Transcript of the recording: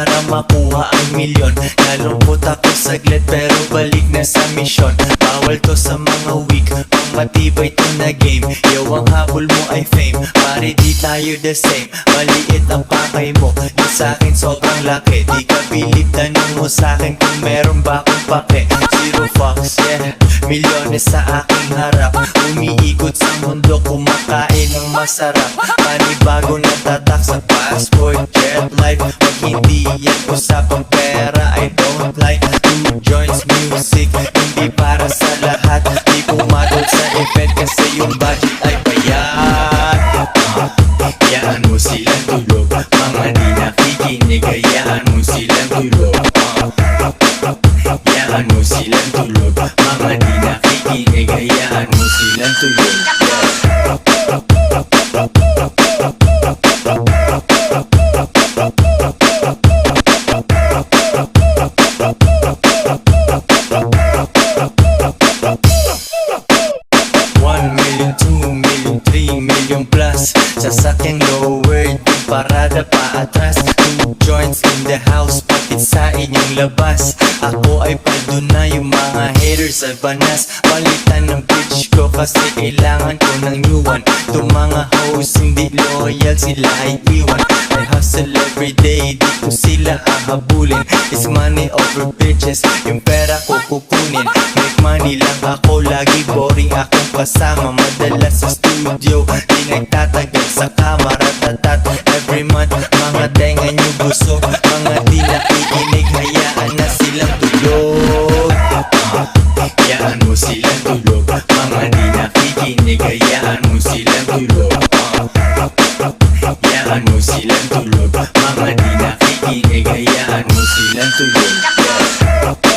para makuha ang milyon. Nalungkot ako saglit pero balik na sa misyon. Bawal to sa mga weak, pang matibay to na game. Yo, ang habol mo ay fame, pare di tayo the same. Maliit ang pakay mo, yung sa'kin sobrang laki. Di ka bilib, tanong mo sa'kin kung meron ba akong pake. Zero fucks, yeah, milyones sa aking harap. Umiikot sa mundo, kumakain ng masarap. Panibago na tatak sa passport, jet life. Pag hindi yan usapang pera, I don't like. Two joints, music, hindi para sa lahat. Di pumadol sa event kasi yung budget ay bayad. Hayaan mo silang tulog, mga di nakikinig. Hayaan mo silang tulog. Hayaan mo silang tulog, mga di nakikinig. Hayaan mo silang tulog. Sasakyang lowered, yung parada pa atras. Two joints in the house, pati sa inyong labas. Ako ay paldo na, yung mga haters ay banas. Palitan ng pitch ko kasi kailangan ko ng new one. Itong mga hoes hindi loyal, sila ay iwan. I hustle everyday, di ko sila ahabulin. It's money over bitches, yung pera ko kukunin. Make money lang ako, lagi boring akong kasama. Madalas sa studio, di nagtatagal sa kamera. Tatat every month, mga tenga nyo busog. Mga di nakikinig, hayaan na silang tulog. Hayaan mo silang tulog, mga di nakikinig. Hayaan mo silang tulog. Hayaan mo silang tulog, mga di nakikinig. Hayaan mo silang tulog.